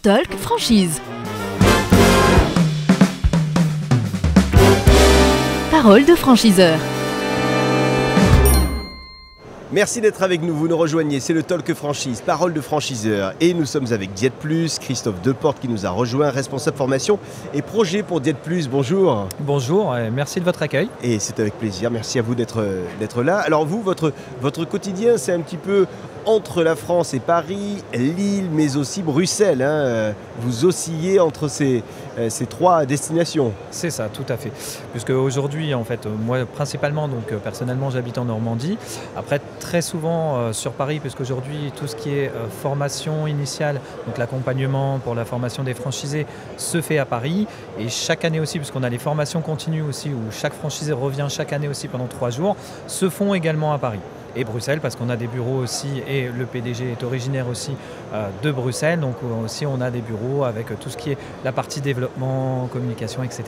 Talk Franchise. Parole de franchiseur. Merci d'être avec nous, vous nous rejoignez, c'est le Talk Franchise, parole de franchiseur. Et nous sommes avec Diète Plus, Christophe Deporte qui nous a rejoint, responsable formation et projet pour Diète Plus. Bonjour. Bonjour, et merci de votre accueil. Et c'est avec plaisir, merci à vous d'être là. Alors vous, votre quotidien, c'est un petit peu entre la France et Paris, Lille, mais aussi Bruxelles. Vous oscillez entre ces trois destinations. C'est ça, tout à fait. Puisque aujourd'hui, en fait, moi principalement, donc personnellement, j'habite en Normandie. Après, très souvent sur Paris, puisqu'aujourd'hui, tout ce qui est formation initiale, donc l'accompagnement pour la formation des franchisés, se fait à Paris. Et chaque année aussi, puisqu'on a les formations continues aussi, où chaque franchisé revient chaque année aussi pendant 3 jours, se font également à Paris. Et Bruxelles, parce qu'on a des bureaux aussi, et le PDG est originaire aussi de Bruxelles, donc aussi on a des bureaux avec tout ce qui est la partie développement, communication, etc.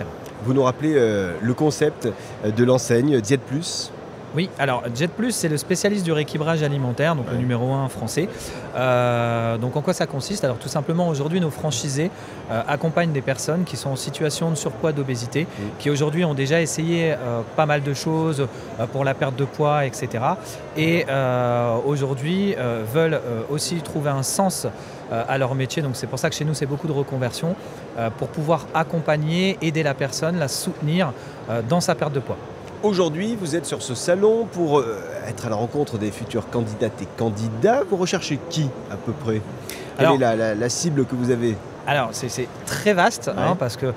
Vous nous rappelez le concept de l'enseigne Diète Plus ? Oui, alors Diète Plus, c'est le spécialiste du rééquilibrage alimentaire, donc le numéro 1 français. Donc en quoi ça consiste ? Alors tout simplement, aujourd'hui, nos franchisés accompagnent des personnes qui sont en situation de surpoids, d'obésité, qui aujourd'hui ont déjà essayé pas mal de choses pour la perte de poids, etc. Et aujourd'hui veulent aussi trouver un sens à leur métier. Donc c'est pour ça que chez nous, c'est beaucoup de reconversion pour pouvoir accompagner, aider la personne, la soutenir dans sa perte de poids. Aujourd'hui, vous êtes sur ce salon pour être à la rencontre des futurs candidates et candidats. Vous recherchez qui à peu près ? Quelle est la cible que vous avez ? Alors c'est très vaste, parce que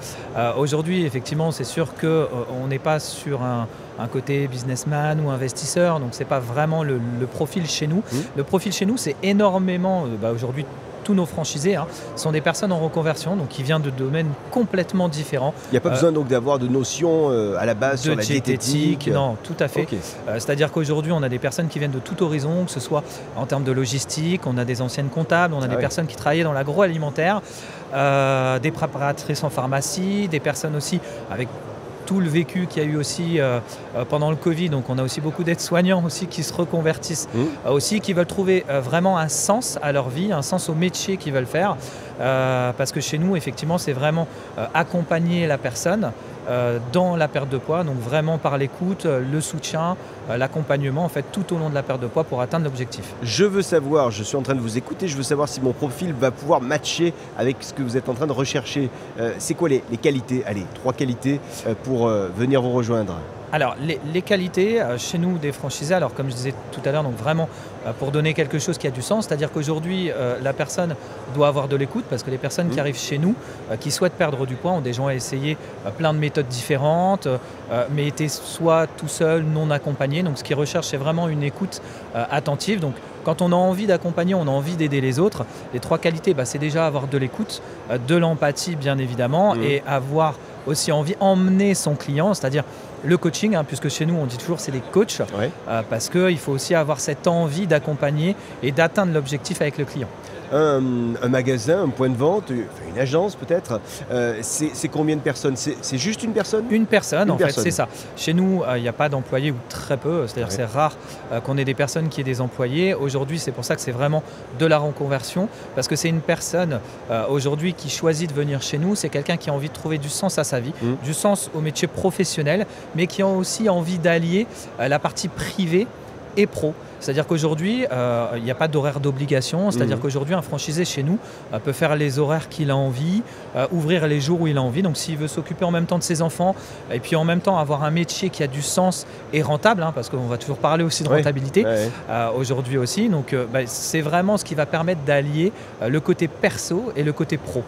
aujourd'hui effectivement c'est sûr qu'on n'est pas sur un côté businessman ou investisseur, donc c'est pas vraiment le profil chez nous. Le profil chez nous, c'est énormément aujourd'hui. Tous nos franchisés sont des personnes en reconversion, donc qui viennent de domaines complètement différents. Il n'y a pas besoin donc d'avoir de notions à la base sur la diététique. Non, tout à fait. Okay. C'est-à-dire qu'aujourd'hui, on a des personnes qui viennent de tout horizon, que ce soit en termes de logistique, on a des anciennes comptables, on a des personnes qui travaillaient dans l'agroalimentaire, des préparatrices en pharmacie, des personnes aussi avec tout le vécu qu'il y a eu aussi pendant le Covid. Donc on a aussi beaucoup d'aides-soignants aussi qui se reconvertissent, aussi qui veulent trouver vraiment un sens à leur vie, un sens au métier qu'ils veulent faire. Parce que chez nous, effectivement, c'est vraiment accompagner la personne dans la perte de poids, donc vraiment par l'écoute, le soutien, l'accompagnement en fait tout au long de la perte de poids pour atteindre l'objectif. Je veux savoir, je suis en train de vous écouter, je veux savoir si mon profil va pouvoir matcher avec ce que vous êtes en train de rechercher. C'est quoi les qualités ? Allez, 3 qualités pour venir vous rejoindre. Alors, les qualités chez nous des franchisés, alors comme je disais tout à l'heure, donc vraiment pour donner quelque chose qui a du sens, c'est-à-dire qu'aujourd'hui, la personne doit avoir de l'écoute parce que les personnes qui arrivent chez nous, qui souhaitent perdre du poids, ont déjà essayé plein de méthodes différentes, mais étaient soit tout seuls, non accompagnés. Donc, ce qu'ils recherchent, c'est vraiment une écoute attentive. Donc, quand on a envie d'accompagner, on a envie d'aider les autres. Les 3 qualités, c'est déjà avoir de l'écoute, de l'empathie bien évidemment, et avoir aussi envie d'emmener son client, c'est-à-dire le coaching, puisque chez nous on dit toujours c'est des coachs, parce qu'il faut aussi avoir cette envie d'accompagner et d'atteindre l'objectif avec le client. Un magasin, un point de vente, une agence peut-être, c'est combien de personnes ? C'est juste une personne ? Une personne, fait, c'est ça. Chez nous, il n'y a pas d'employés ou très peu, c'est-à-dire que c'est rare qu'on ait des personnes qui aient des employés. Aujourd'hui, c'est pour ça que c'est vraiment de la reconversion, parce que c'est une personne aujourd'hui qui choisit de venir chez nous, c'est quelqu'un qui a envie de trouver du sens à sa vie, du sens au métier professionnel, mais qui a aussi envie d'allier la partie privée et pro. C'est-à-dire qu'aujourd'hui, il n'y a pas d'horaire d'obligation. C'est-à-dire qu'aujourd'hui, un franchisé chez nous peut faire les horaires qu'il a envie, ouvrir les jours où il a envie. Donc s'il veut s'occuper en même temps de ses enfants et puis en même temps avoir un métier qui a du sens et rentable, parce qu'on va toujours parler aussi de rentabilité aujourd'hui aussi. Donc c'est vraiment ce qui va permettre d'allier le côté perso et le côté pro.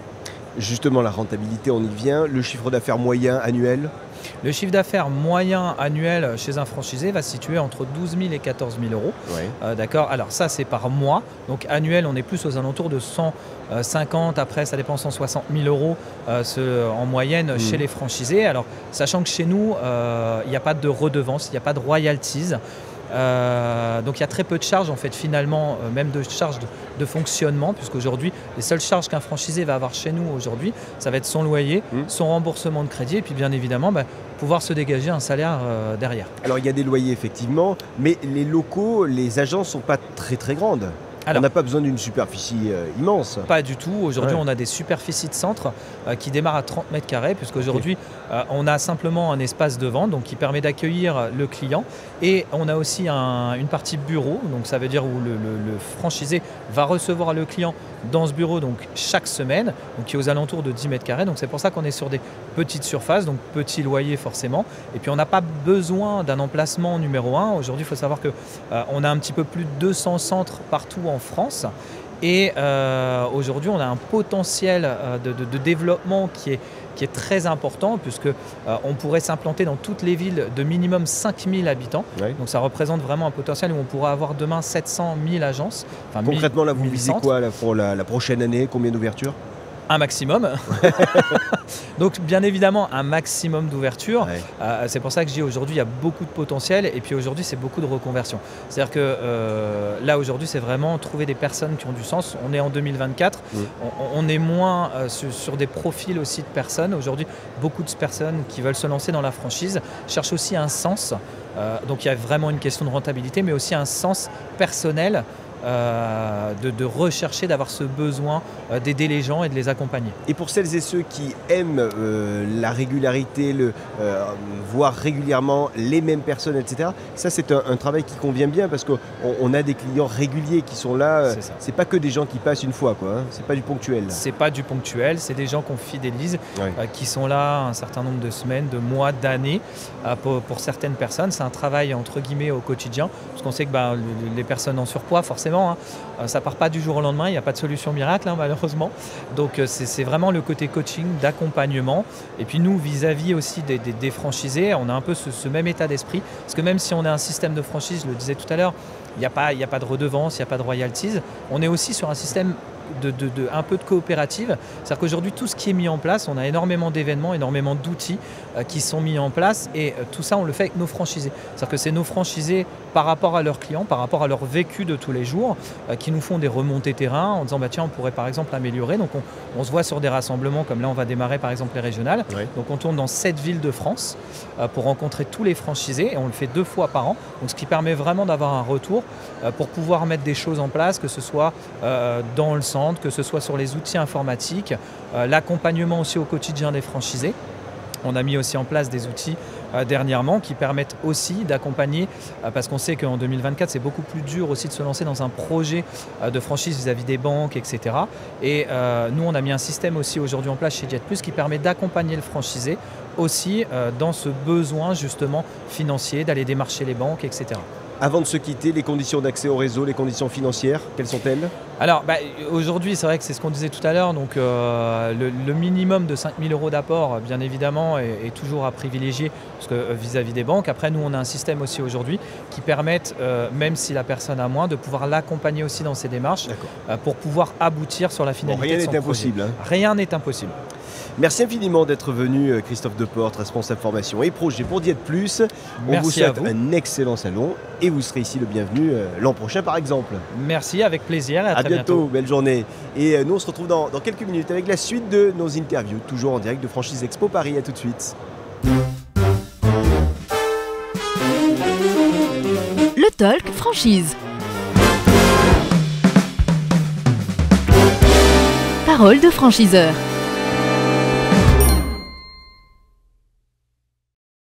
Justement, la rentabilité, on y vient. Le chiffre d'affaires moyen annuel ? Le chiffre d'affaires moyen annuel chez un franchisé va se situer entre 12 000 et 14 000 euros. D'accord. Alors ça, c'est par mois. Donc annuel, on est plus aux alentours de 150, après ça dépend, 160 000 euros en moyenne chez les franchisés. Alors sachant que chez nous, il n'y a pas de redevance, il n'y a pas de royalties. Donc il y a très peu de charges en fait finalement, même de charges de fonctionnement, puisqu'aujourd'hui les seules charges qu'un franchisé va avoir chez nous aujourd'hui, ça va être son loyer, son remboursement de crédit et puis bien évidemment pouvoir se dégager un salaire derrière. Alors il y a des loyers effectivement, mais les locaux, les agences ne sont pas très très grandes. On n'a pas besoin d'une superficie immense. Pas du tout. Aujourd'hui, on a des superficies de centre qui démarrent à 30 mètres carrés, puisqu'aujourd'hui, on a simplement un espace de vente donc, qui permet d'accueillir le client. Et on a aussi une partie bureau, donc ça veut dire où le franchisé va recevoir le client dans ce bureau donc, chaque semaine, donc, qui est aux alentours de 10 mètres carrés. Donc c'est pour ça qu'on est sur des petites surfaces, donc petit loyer forcément. Et puis on n'a pas besoin d'un emplacement numéro 1. Aujourd'hui, il faut savoir qu'on a un petit peu plus de 200 centres partout en France. Et aujourd'hui, on a un potentiel de développement qui est très important, puisque on pourrait s'implanter dans toutes les villes de minimum 5000 habitants. Oui. Donc ça représente vraiment un potentiel où on pourra avoir demain 700 000 agences. Enfin, concrètement, là, vous visez quoi là, pour la prochaine année? Combien d'ouvertures? Un maximum. Donc bien évidemment un maximum d'ouverture. Ouais. C'est pour ça que je dis aujourd'hui il y a beaucoup de potentiel, et puis aujourd'hui c'est beaucoup de reconversion. C'est-à-dire que là aujourd'hui c'est vraiment trouver des personnes qui ont du sens. On est en 2024, on est moins sur des profils aussi de personnes. Aujourd'hui beaucoup de personnes qui veulent se lancer dans la franchise cherchent aussi un sens. Donc il y a vraiment une question de rentabilité, mais aussi un sens personnel. De rechercher, d'avoir ce besoin d'aider les gens et de les accompagner. Et pour celles et ceux qui aiment la régularité, voir régulièrement les mêmes personnes, etc., ça c'est un travail qui convient bien, parce qu'on a des clients réguliers qui sont là. C'est pas que des gens qui passent une fois, quoi, hein. C'est pas du ponctuel. C'est pas du ponctuel, c'est des gens qu'on fidélise, qui sont là un certain nombre de semaines, de mois, d'années. Pour certaines personnes, c'est un travail entre guillemets au quotidien, parce qu'on sait que les personnes en surpoids, forcément, ça part pas du jour au lendemain, il n'y a pas de solution miracle malheureusement. Donc c'est vraiment le côté coaching, d'accompagnement. Et puis nous, vis-à-vis aussi des franchisés, on a un peu ce même état d'esprit. Parce que même si on a un système de franchise, je le disais tout à l'heure, il n'y a pas de redevance, il n'y a pas de royalties. On est aussi sur un système un peu de coopérative. C'est-à-dire qu'aujourd'hui, tout ce qui est mis en place, on a énormément d'événements, énormément d'outils qui sont mis en place, et tout ça, on le fait avec nos franchisés. C'est-à-dire que c'est nos franchisés par rapport à leurs clients, par rapport à leur vécu de tous les jours, qui nous font des remontées terrain en disant tiens, on pourrait par exemple améliorer. Donc on se voit sur des rassemblements, comme là on va démarrer par exemple les régionales. Oui. Donc on tourne dans 7 villes de France pour rencontrer tous les franchisés, et on le fait 2 fois par an. Donc ce qui permet vraiment d'avoir un retour pour pouvoir mettre des choses en place, que ce soit dans le centre, que ce soit sur les outils informatiques, l'accompagnement aussi au quotidien des franchisés. On a mis aussi en place des outils dernièrement qui permettent aussi d'accompagner, parce qu'on sait qu'en 2024 c'est beaucoup plus dur aussi de se lancer dans un projet de franchise vis-à-vis des banques, etc. Et nous on a mis un système aussi aujourd'hui en place chez Jet Plus qui permet d'accompagner le franchisé aussi dans ce besoin justement financier, d'aller démarcher les banques, etc. Avant de se quitter, les conditions d'accès au réseau, les conditions financières, quelles sont-elles? Alors aujourd'hui, c'est vrai que c'est ce qu'on disait tout à l'heure, donc le minimum de 5 000 € d'apport, bien évidemment, est toujours à privilégier, parce que vis-à-vis des banques. Après, nous, on a un système aussi aujourd'hui qui permet, même si la personne a moins, de pouvoir l'accompagner aussi dans ses démarches pour pouvoir aboutir sur la finalité de son projet. Rien n'est impossible. Rien n'est impossible. Merci infiniment d'être venu, Christophe Deportes, responsable formation et projet pour Jet Plus. On vous souhaite un excellent salon, et vous serez ici le bienvenu l'an prochain par exemple. Merci, avec plaisir, et à très bientôt. Belle journée. Et nous on se retrouve dans quelques minutes avec la suite de nos interviews, toujours en direct de Franchise Expo Paris. À tout de suite. Le Talk Franchise. Parole de franchiseur.